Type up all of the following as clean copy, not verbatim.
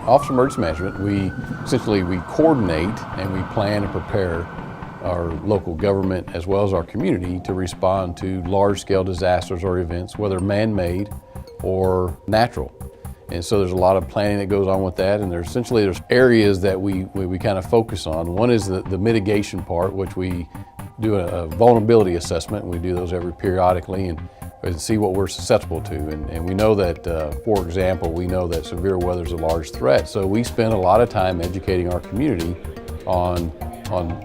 Office of Emergency Management, we coordinate and we plan and prepare our local government as well as our community to respond to large-scale disasters or events, whether man-made or natural. And so there's a lot of planning that goes on with that, and there's areas that we kind of focus on. One is the mitigation part, which we do a vulnerability assessment. We do those periodically and see what we're susceptible to. And we know that, for example, we know that severe weather is a large threat. So we spend a lot of time educating our community on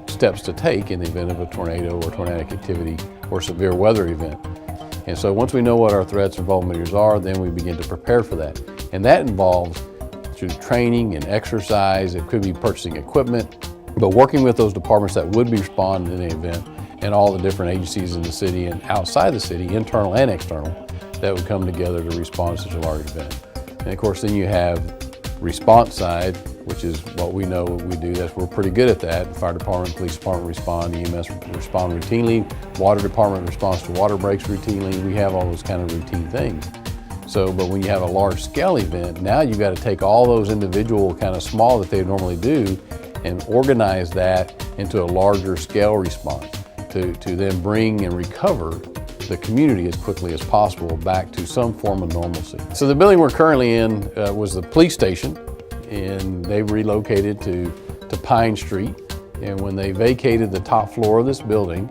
steps to take in the event of a tornado or tornadic activity or severe weather event. And so once we know what our threats and vulnerabilities are, then we begin to prepare for that. And that involves through training and exercise. It could be purchasing equipment, but working with those departments that would be responding in the event and all the different agencies in the city and outside the city, internal and external, that would come together to respond to such a large event. And of course, then you have response side, which is what we know we do. We're pretty good at that. The fire department, police department respond, EMS respond routinely, water department responds to water breaks routinely. We have all those kind of routine things. So, but when you have a large scale event, now you've got to take all those individual kind of small that they normally do and organize that into a larger scale response to then bring and recover the community as quickly as possible back to some form of normalcy. So the building we're currently in was the police station, and they relocated to Pine Street. And when they vacated the top floor of this building,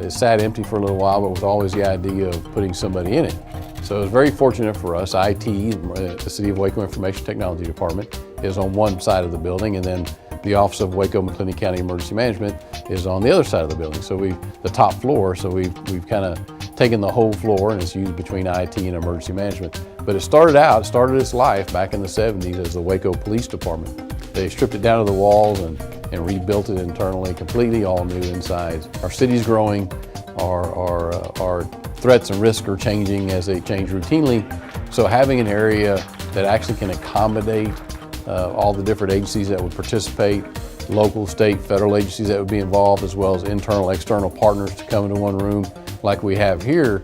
it sat empty for a little while, but with always the idea of putting somebody in it. So it was very fortunate for us. IT, the City of Waco Information Technology Department, is on one side of the building, and then the Office of Waco McLennan County Emergency Management is on the other side of the building. So the top floor, so we've kind of taken the whole floor, and it's used between IT and emergency management. But it started its life back in the 70s as the Waco Police Department. They stripped it down to the walls and rebuilt it internally, completely all new insides. Our city's growing, our threats and risks are changing as they change routinely. So having an area that actually can accommodate all the different agencies that would participate, local, state, federal agencies that would be involved, as well as internal, external partners to come into one room like we have here,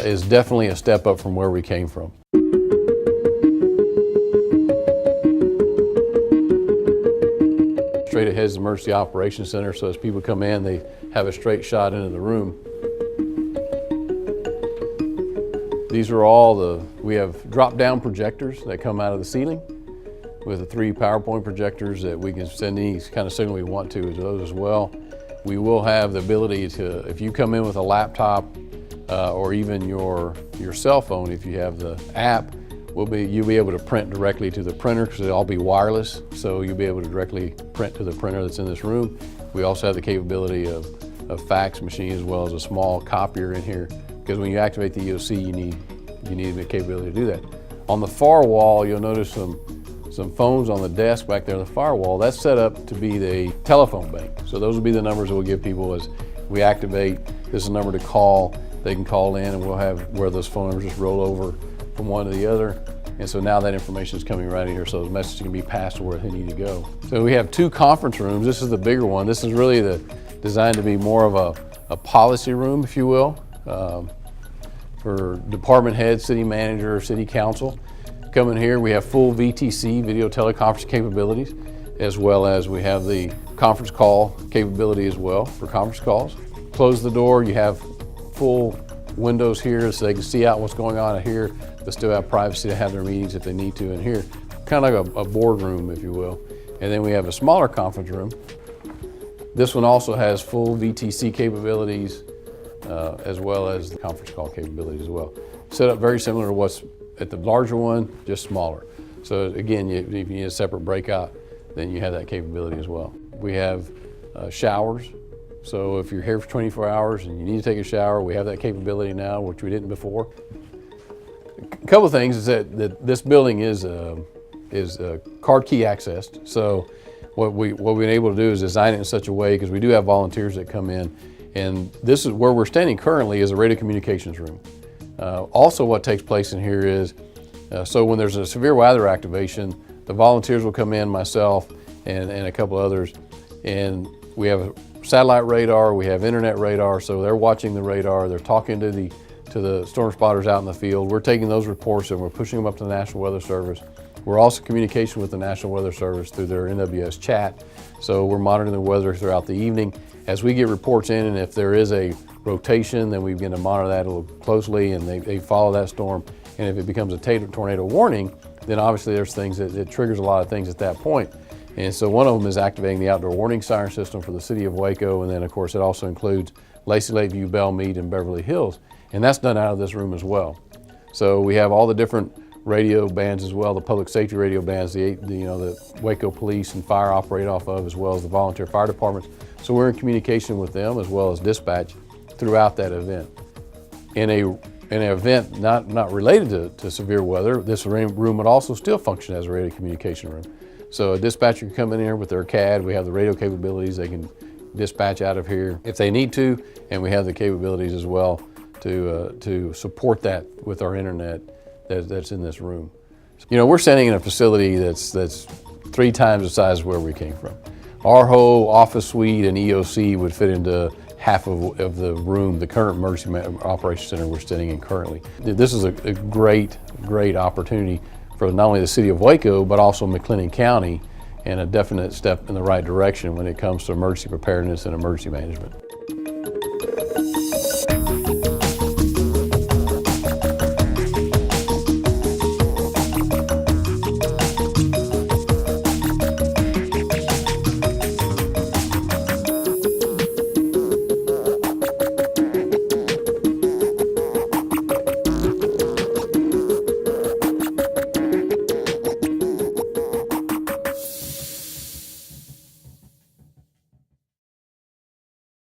is definitely a step up from where we came from. Straight ahead is the Emergency Operations Center, so as people come in, they have a straight shot into the room. These are we have drop-down projectors that come out of the ceiling with the 3 PowerPoint projectors that we can send any kind of signal we want to those as well. We will have the ability to, if you come in with a laptop or even your cell phone, if you have the app, you'll be able to print directly to the printer because it'll all be wireless. So you'll be able to directly print to the printer that's in this room. We also have the capability of fax machine as well as a small copier in here, because when you activate the E.O.C, you need the capability to do that. On the far wall, you'll notice some phones on the desk back there on the firewall. That's set up to be the telephone bank. So those will be the numbers that we'll give people as we activate. This is a number to call. They can call in, and we'll have where those phone numbers just roll over from one to the other. And so now that information is coming right in here, so those messages can be passed to where they need to go. So we have 2 conference rooms. This is the bigger one. This is really designed to be more of a policy room, if you will, for department heads, city manager, city council. Come in here, we have full VTC, video teleconference capabilities, as well as we have the conference call capability as well for conference calls. Close the door, you have full windows here so they can see out what's going on here, but still have privacy to have their meetings if they need to in here. Kind of like a boardroom, if you will. And then we have a smaller conference room. This one also has full VTC capabilities, as well as the conference call capabilities as well. Set up very similar to what's at the larger one, just smaller. So again, if you need a separate breakout, then you have that capability as well. We have showers. So if you're here for 24 hours and you need to take a shower, we have that capability now, which we didn't before. A couple of things is that this building is card key accessed. So what we've been able to do is design it in such a way, because we do have volunteers that come in, and this is where we're standing currently is a radio communications room. Also what takes place in here is, so when there's a severe weather activation, the volunteers will come in, myself and a couple others, and we have a satellite radar, we have internet radar, so they're watching the radar, they're talking to the storm spotters out in the field. We're taking those reports and we're pushing them up to the National Weather Service, We're also in communication with the National Weather Service through their NWS chat. So we're monitoring the weather throughout the evening. As we get reports in, and if there is a rotation, then we begin to monitor that a little closely, and they follow that storm. And if it becomes a tornado warning, then obviously there's things that it triggers a lot of things at that point. And so one of them is activating the outdoor warning siren system for the city of Waco, and then of course it also includes Lacey Lakeview, Belmead, and Beverly Hills. And that's done out of this room as well. So we have all the different radio bands as well, the public safety radio bands, the Waco Police and Fire operate off of, as well as the volunteer fire departments. So we're in communication with them as well as dispatch throughout that event. In an event not related to severe weather, this room would also still function as a radio communication room. So a dispatcher can come in here with their CAD. We have the radio capabilities. They can dispatch out of here if they need to, and we have the capabilities as well to support that with our internet that's in this room. You know, we're standing in a facility that's 3 times the size of where we came from. Our whole office suite and E.O.C would fit into half of the room, the current emergency operations center we're standing in currently. This is a great opportunity for not only the city of Waco, but also McLennan County, and a definite step in the right direction when it comes to emergency preparedness and emergency management.